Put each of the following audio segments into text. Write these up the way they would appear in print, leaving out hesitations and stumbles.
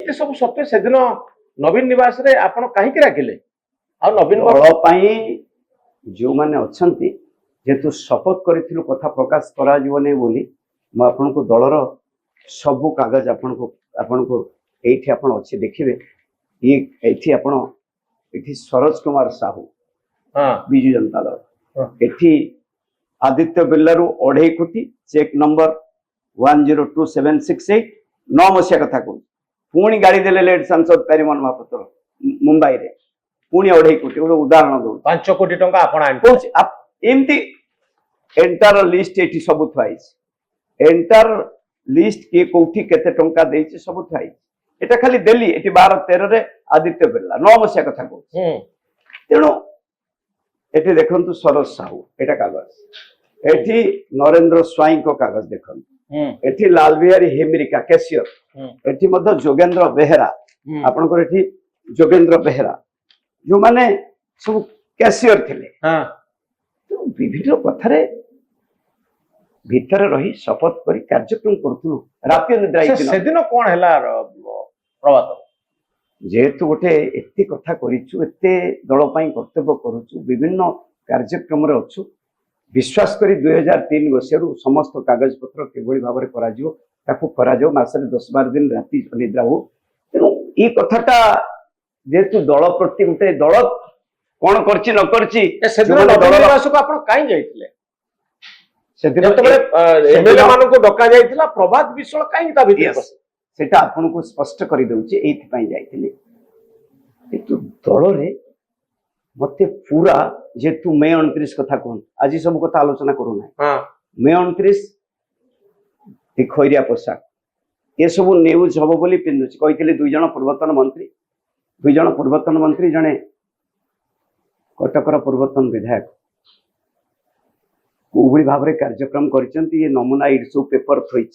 एते सब सत्वे से दिन नवीन निवास रे आपण काहे कि राखिले आ नवीन दल पई जो माने अछंती जेतु शपथ करिथिलु कथा प्रकाश करा जीवने बोली म आपन को दलर सब कागज आपन को एठी आपन अछि देखिबे ये एठी आपन एठी सरोज कुमार साहू हां बिजू जनता दल एठी आदित्य बिल्लारू 2.5 कोटी चेक नंबर 102768 9 मसिया कथा को पुणी गाड़ी देले लेट सांसद पेरिमन महापात्र मुंबई रे पुणी 2.5 कोटी गोटे उदाहरण दो 5 कोटी टंका आपण आन एमती एंटार लिस्ट एठी सब थुआइछ एंटार लिस्ट के कोठी केते टंका देइछ सब थुआइछ एटा खाली दिल्ली एठी 12 13 रे आदित्य बिर्ला 9 मसिया कथा को तेणु एठी देखंतु सरोज साहू एटा कागज एठी नरेंद्र स्वाई को कागज देखंतु एठी लाल बिहारी हेमरिका कैशियर एठी मध्य जोगेंद्र बेहेरा आपन को एठी जोगेंद्र बेहेरा जो माने सब कैशियर थिले हां तो विभिन्न कथारे भीतर रही शपथ करी कार्यक्रम करथु राति निद्रा से दिन कोन हला प्रभात जेहेतु गोटे एते कथा करिछु एते दल पई कर्तव्य करूछु विभिन्न कार्यक्रम रे अछु विश्वास करी 2003 वर्षरु समस्त कागज पत्र केवली भाबरे करा जिवो ताकू करा जो मासरे 10-12 दिन राति निद्रा हो तेनु ई कथाटा जेहेतु दल प्रति गोटे दल कोन करछि न करछि से दिन दल निवास को आपण काई जाइतिले से दिन तबले एमएलए मानको डका जाइतिला प्रभात विश्व काई ता भीतर सेटा आपन को स्पष्ट करी दउछि एथि पई जाइतिले किंतु दल रे मते पूरा जेतु मे 29 कथा कोन आज सब कथा आलोचना करू ना हां मे 29 देखोरिया पोशाक ये सब न्यूज हबो बोली पिंदुछि कहितले दुई जण पूर्वतन मंत्री जणे कटकर पूर्वतन विधायक कोभली भाबरे कार्यक्रम करिसंती ये नमूना इडसो पेपर थोइछ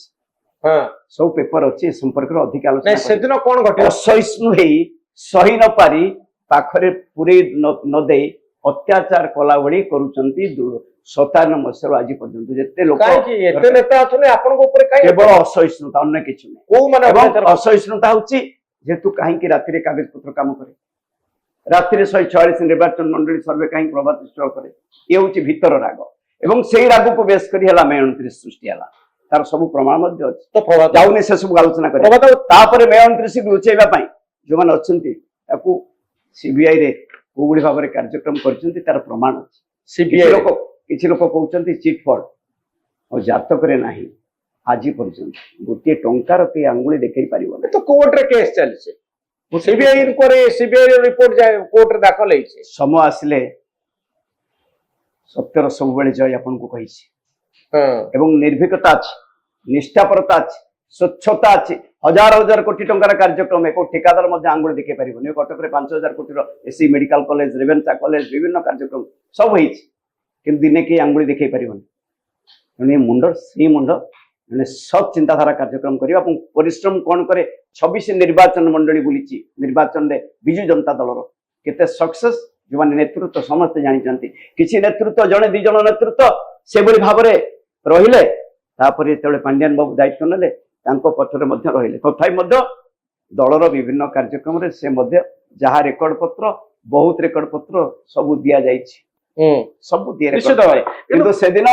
हां सब पेपर अछि संपर्क रो अधिक आलोचना नहीं से दिन कोन घटे असहिष्णु हेई सही न पारी पाखरे पूरे न दे अत्याचार कला भली करूचंती 57 मसर आज पर्यंत जेते लोक काहे कि एते नेता अथने आपन को ऊपर काहे केवल असहिष्णुता अन्य किछु नै को माने असहिष्णुता होची जेतु काहे कि राति रे कागज पत्र काम करे राति रे 146 निर्वाचन मंडली सर्वे काहे प्रभात स्टॉल करे ए होची भीतर राग एवं सेही राग को बेस करी हला मे 29 सृष्टि हला तार सब प्रमाण मध्य अछि तो प्रभात जाउने से सब आलोचना करे तापर मे 29 लुचेबा पई जो मान अछंती ताकू सीबीआई रे कोबुडी भाबरे कार्यक्रम करछंती तार प्रमाण अछि सीबीआई लोक किछि लोक कहउछंती चिट फंड और जातक रे नाही आजि पर्यंत गोटे टंकार के अंगुली देखै परिबो तो कोर्ट रे केस चलछे सीबीआई इनक्वारी सीबीआई रिपोर्ट जाय कोर्ट रे दाखल हैछे समय आसले सत्यर सब बेले जय आपन को कहिछि एवं निर्भीकता अछि निष्ठापरता अछि स्वच्छता अछि हजार हजार कोटी टंकार कार्यक्रम एको ठेकादार मध्ये आंगुली देखै परिबो कटक रे 5000 कोटी रो एसी मेडिकल कॉलेज रेवेन्सा कॉलेज विभिन्न कार्यक्रम सब होइछि कि दिने के आंगुली देखै परिबो ने मुंड श्री मुंड ने सब चिंताधारा कार्यक्रम करिवा परिश्रम कोन करे 26 निर्वाचन मंडली बुलिछि निर्वाचन रे बिजू जनता दल रो केते सक्सेस जो माने नेतृत्व समस्त जानि जानती किछि नेतृत्व जने दि जन नेतृत्व से बली भाबरे रहिले तापरे तेले पांड्यान बाबू दायित्व नले तांको पथरे मध्ये रहिले तथापि मध्ये दलर विभिन्न कार्यक्रम रे से मध्ये जहा रेकॉर्ड पत्र बहुत रेकॉर्ड पत्र सब दिया जाइछि सब दिया निश्चित भाई किंतु से दिन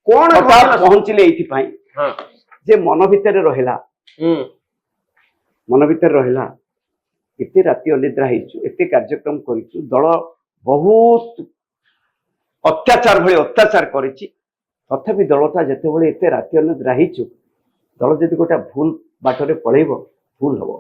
कोन पहुंचले एथि पई हां जे मन भितर रहिला मन भितर रहिला एते राति अनिद्रा हिचु एते कार्यक्रम करिचु दल बहुत अत्याचार भली अत्याचार करिछि तथापि दलटा जेते बळे एते राति अनिद्रा हिचु दल जदि गोटा भूल बाटरे पळेबो भूल हबो।